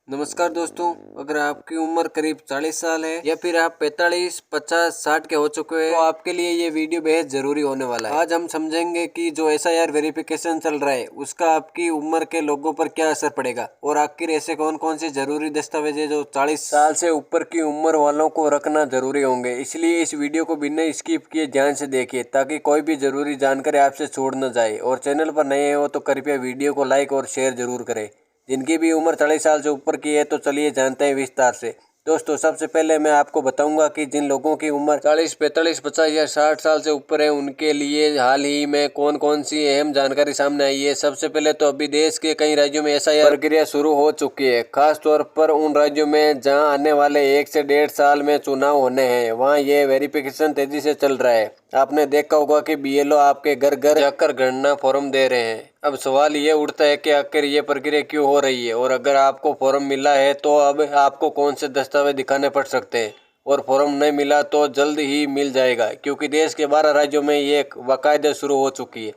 नमस्कार दोस्तों, अगर आपकी उम्र करीब 40 साल है या फिर आप 45, 50, 60 के हो चुके हैं तो आपके लिए ये वीडियो बेहद जरूरी होने वाला है। आज हम समझेंगे कि जो एसआईआर वेरिफिकेशन चल रहा है उसका आपकी उम्र के लोगों पर क्या असर पड़ेगा और आखिर ऐसे कौन कौन से जरूरी दस्तावेज है जो 40 साल से ऊपर की उम्र वालों को रखना जरूरी होंगे। इसलिए इस वीडियो को बिना स्किप किए ध्यान से देखिए ताकि कोई भी जरूरी जानकारी आपसे छूट न जाए। और चैनल पर नए हो तो कृपया वीडियो को लाइक और शेयर जरूर करें। जिनकी भी उम्र 40 साल से ऊपर की है तो चलिए जानते हैं विस्तार से। दोस्तों, सबसे पहले मैं आपको बताऊंगा कि जिन लोगों की उम्र 40, 45, 50 या 60 साल से ऊपर है उनके लिए हाल ही में कौन कौन सी अहम जानकारी सामने आई है। सबसे पहले तो अभी देश के कई राज्यों में एसआईआर प्रक्रिया शुरू हो चुकी है, खास तौर पर उन राज्यों में जहां आने वाले 1 से 1.5 साल में चुनाव होने हैं, वहां ये वेरिफिकेशन तेजी से चल रहा है। आपने देखा होगा कि बीएलओ आपके घर घर जाकर गणना फॉर्म दे रहे हैं। अब सवाल ये उठता है कि आखिर ये प्रक्रिया क्यों हो रही है और अगर आपको फॉर्म मिला है तो अब आपको कौन से दस्तावेज दिखाने पड़ सकते हैं, और फॉर्म नहीं मिला तो जल्द ही मिल जाएगा क्योंकि देश के 12 राज्यों में ये बाकायदा शुरू हो चुकी है।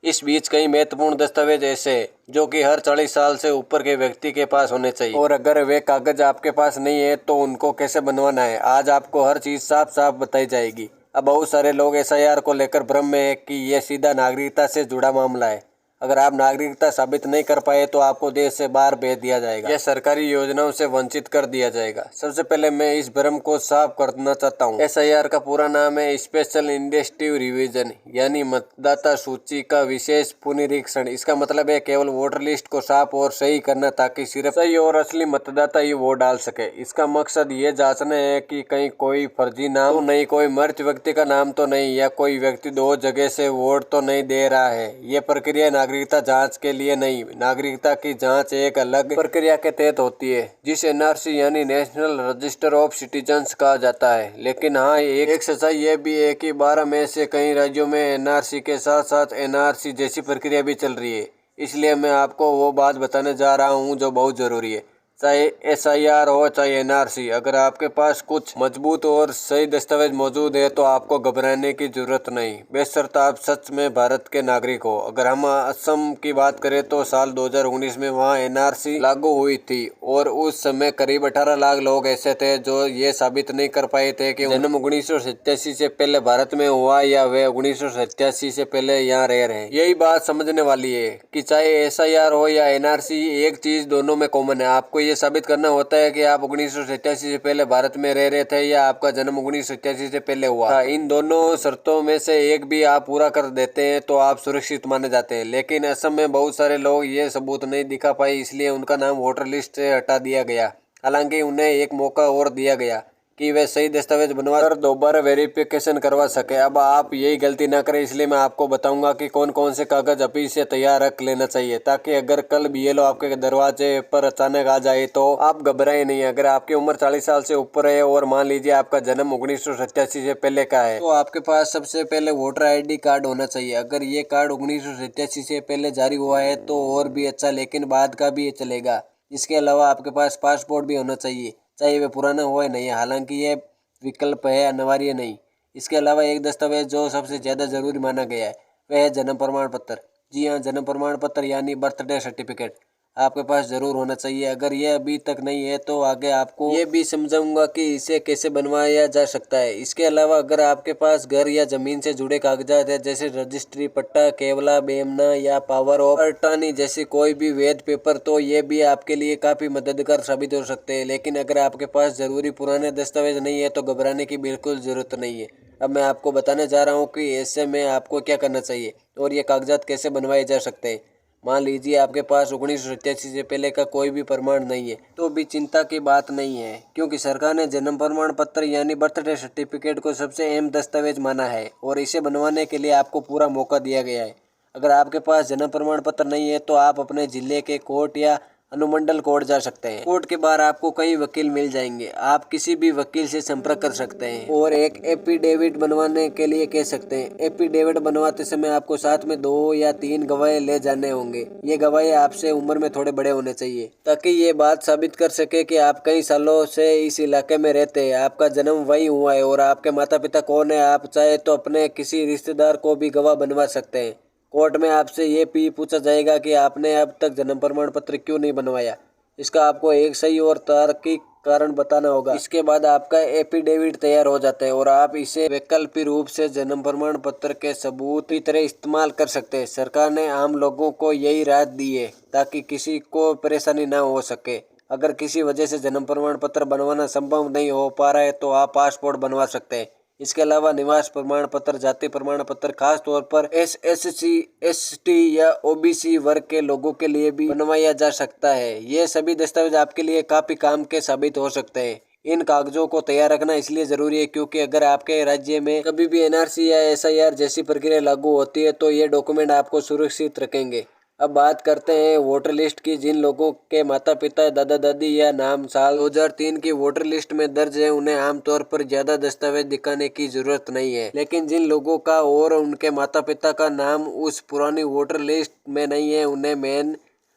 इस बीच कई महत्वपूर्ण दस्तावेज ऐसे हैं जो कि हर 40 साल से ऊपर के व्यक्ति के पास होने चाहिए, और अगर वे कागज आपके पास नहीं है तो उनको कैसे बनवाना है, आज आपको हर चीज साफ साफ बताई जाएगी। अब बहुत सारे लोग एसआईआर को लेकर भ्रम में है कि यह सीधा नागरिकता से जुड़ा मामला है। अगर आप नागरिकता साबित नहीं कर पाए तो आपको देश से बाहर भेज दिया जाएगा या सरकारी योजनाओं से वंचित कर दिया जाएगा। सबसे पहले मैं इस भ्रम को साफ करना चाहता हूँ। एसआईआर का पूरा नाम है स्पेशल इंडेक्टिव रिवीजन, यानी मतदाता सूची का विशेष पुनरीक्षण। इसका मतलब है केवल वोटर लिस्ट को साफ और सही करना ताकि सिर्फ सही और असली मतदाता ही वोट डाल सके। इसका मकसद ये जांचना है कि कहीं कोई फर्जी नाम तो नहीं, कोई मृत व्यक्ति का नाम तो नहीं, या कोई व्यक्ति 2 जगह से वोट तो नहीं दे रहा है। ये प्रक्रिया नागरिकता जांच के लिए नहीं, नागरिकता की जांच एक अलग प्रक्रिया के तहत होती है जिसे एनआरसी यानी नेशनल रजिस्टर ऑफ सिटीजन्स कहा जाता है। लेकिन हाँ, एक सच्चाई यह भी है कि 12 में से कई राज्यों में एनआरसी के साथ साथ एनआरसी जैसी प्रक्रिया भी चल रही है। इसलिए मैं आपको वो बात बताने जा रहा हूँ जो बहुत जरूरी है, चाहे एसआईआर हो चाहे एनआरसी। अगर आपके पास कुछ मजबूत और सही दस्तावेज मौजूद है तो आपको घबराने की जरूरत नहीं, बेशर्त आप सच में भारत के नागरिक हो। अगर हम असम की बात करें तो साल 2019 में वहां एनआरसी लागू हुई थी और उस समय करीब 18 लाख लोग ऐसे थे जो ये साबित नहीं कर पाए थे कि जन्म 1987 से पहले भारत में हुआ या वे 1987 से पहले यहाँ रह रहे हैं। यही बात समझने वाली है कि चाहे एसआईआर हो या एनआरसी, एक चीज दोनों में कॉमन है, आपको ये साबित करना होता है कि आप 1987 से पहले भारत में रह रहे थे या आपका जन्म 1987 से पहले हुआ था। इन दोनों शर्तों में से एक भी आप पूरा कर देते हैं तो आप सुरक्षित माने जाते हैं। लेकिन असम में बहुत सारे लोग ये सबूत नहीं दिखा पाए, इसलिए उनका नाम वोटर लिस्ट से हटा दिया गया। हालांकि उन्हें एक मौका और दिया गया कि वे सही दस्तावेज बनवा कर दोबारा वेरिफिकेशन करवा सके। अब आप यही गलती ना करें, इसलिए मैं आपको बताऊंगा कि कौन कौन से कागज अभी से तैयार रख लेना चाहिए ताकि अगर कल बीएलओ आपके दरवाजे पर अचानक आ जाए तो आप घबराए नहीं। अगर आपकी उम्र 40 साल से ऊपर है और मान लीजिए आपका जन्म 1987 से पहले का है तो आपके पास सबसे पहले वोटर ID कार्ड होना चाहिए। अगर ये कार्ड 1987 से पहले जारी हुआ है तो और भी अच्छा, लेकिन बाद का भी चलेगा। इसके अलावा आपके पास पासपोर्ट भी होना चाहिए, चाहे वे पुराना हो या नहीं, हालांकि ये विकल्प है, अनिवार्य नहीं। इसके अलावा एक दस्तावेज जो सबसे ज़्यादा जरूरी माना गया है वह है जन्म प्रमाण पत्र। जी हाँ, जन्म प्रमाण पत्र यानी बर्थडे सर्टिफिकेट आपके पास जरूर होना चाहिए। अगर ये अभी तक नहीं है तो आगे आपको ये भी समझाऊंगा कि इसे कैसे बनवाया जा सकता है। इसके अलावा अगर आपके पास घर या जमीन से जुड़े कागजात है जैसे रजिस्ट्री, पट्टा, केवला, बेमना या पावर ऑफ अटॉर्नी जैसी कोई भी वैध पेपर, तो ये भी आपके लिए काफी मददगार साबित हो सकते हैं। लेकिन अगर आपके पास जरूरी पुराने दस्तावेज नहीं है तो घबराने की बिल्कुल जरूरत नहीं है। अब मैं आपको बताने जा रहा हूँ कि ऐसे में आपको क्या करना चाहिए और ये कागजात कैसे बनवाए जा सकते हैं। मान लीजिए आपके पास 1987 से पहले का कोई भी प्रमाण नहीं है तो भी चिंता की बात नहीं है, क्योंकि सरकार ने जन्म प्रमाण पत्र यानी बर्थडे सर्टिफिकेट को सबसे अहम दस्तावेज माना है और इसे बनवाने के लिए आपको पूरा मौका दिया गया है। अगर आपके पास जन्म प्रमाण पत्र नहीं है तो आप अपने जिले के कोर्ट या अनुमंडल कोर्ट जा सकते हैं। कोर्ट के बाहर आपको कई वकील मिल जाएंगे, आप किसी भी वकील से संपर्क कर सकते हैं और एक एफिडेविट बनवाने के लिए कह सकते हैं। एफिडेविट बनवाते समय आपको साथ में 2 या 3 गवाह ले जाने होंगे। ये गवाह आपसे उम्र में थोड़े बड़े होने चाहिए ताकि ये बात साबित कर सके कि आप कई सालों से इस इलाके में रहते हैं, आपका जन्म वही हुआ है और आपके माता पिता कौन है। आप चाहे तो अपने किसी रिश्तेदार को भी गवाह बनवा सकते हैं। कोर्ट में आपसे ये भी पूछा जाएगा कि आपने अब तक जन्म प्रमाण पत्र क्यों नहीं बनवाया। इसका आपको एक सही और तार्किक कारण बताना होगा। इसके बाद आपका एफिडेविट तैयार हो जाता है और आप इसे वैकल्पिक रूप से जन्म प्रमाण पत्र के सबूत की तरह इस्तेमाल कर सकते हैं। सरकार ने आम लोगों को यही राहत दी है ताकि किसी को परेशानी न हो सके। अगर किसी वजह से जन्म प्रमाण पत्र बनवाना संभव नहीं हो पा रहा है तो आप पासपोर्ट बनवा सकते हैं। इसके अलावा निवास प्रमाण पत्र, जाति प्रमाण पत्र खास तौर पर SSC, ST या OBC वर्ग के लोगों के लिए भी बनवाया जा सकता है। ये सभी दस्तावेज आपके लिए काफी काम के साबित हो सकते हैं। इन कागजों को तैयार रखना इसलिए जरूरी है क्योंकि अगर आपके राज्य में कभी भी NRC या SIR जैसी प्रक्रिया लागू होती है तो ये डॉक्यूमेंट आपको सुरक्षित रखेंगे। अब बात करते हैं वोटर लिस्ट की। जिन लोगों के माता पिता, दादा दादी या नाम साल 2003 की वोटर लिस्ट में दर्ज है उन्हें आमतौर पर ज्यादा दस्तावेज दिखाने की जरूरत नहीं है। लेकिन जिन लोगों का और उनके माता पिता का नाम उस पुरानी वोटर लिस्ट में नहीं है उन्हें मेन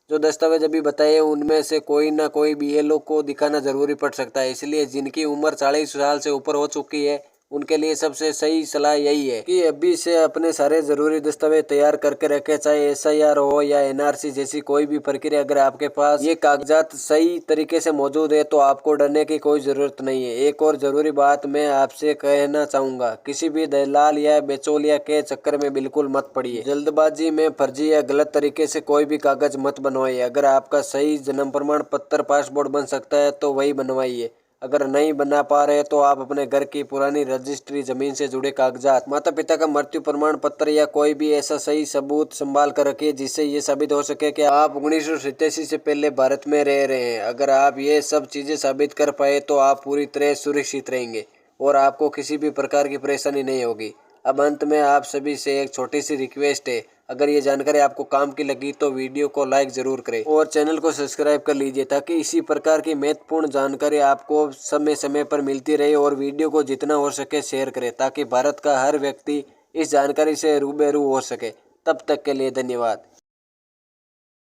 जो दस्तावेज अभी बताए उनमें से कोई ना कोई BLO को दिखाना जरूरी पड़ सकता है। इसलिए जिनकी उम्र 40 साल से ऊपर हो चुकी है उनके लिए सबसे सही सलाह यही है कि अभी से अपने सारे जरूरी दस्तावेज तैयार करके रखें, चाहे SIR हो या NRC जैसी कोई भी प्रक्रिया। अगर आपके पास ये कागजात सही तरीके से मौजूद है तो आपको डरने की कोई जरूरत नहीं है। एक और जरूरी बात मैं आपसे कहना चाहूंगा, किसी भी दलाल या बेचौलिया के चक्कर में बिल्कुल मत पड़िए। जल्दबाजी में फर्जी या गलत तरीके से कोई भी कागज मत बनवाइए। अगर आपका सही जन्म प्रमाण पत्र पासपोर्ट बन सकता है तो वही बनवाइए। अगर नहीं बना पा रहे तो आप अपने घर की पुरानी रजिस्ट्री, जमीन से जुड़े कागजात, माता पिता का मृत्यु प्रमाण पत्र या कोई भी ऐसा सही सबूत संभाल कर रखिए जिससे ये साबित हो सके कि आप 1987 से पहले भारत में रह रहे हैं। अगर आप ये सब चीजें साबित कर पाए तो आप पूरी तरह सुरक्षित रहेंगे और आपको किसी भी प्रकार की परेशानी नहीं होगी। अब अंत में आप सभी से एक छोटी सी रिक्वेस्ट है, अगर ये जानकारी आपको काम की लगी तो वीडियो को लाइक जरूर करें और चैनल को सब्सक्राइब कर लीजिए ताकि इसी प्रकार की महत्वपूर्ण जानकारी आपको समय समय पर मिलती रहे। और वीडियो को जितना हो सके शेयर करें ताकि भारत का हर व्यक्ति इस जानकारी से रूबरू हो सके। तब तक के लिए धन्यवाद।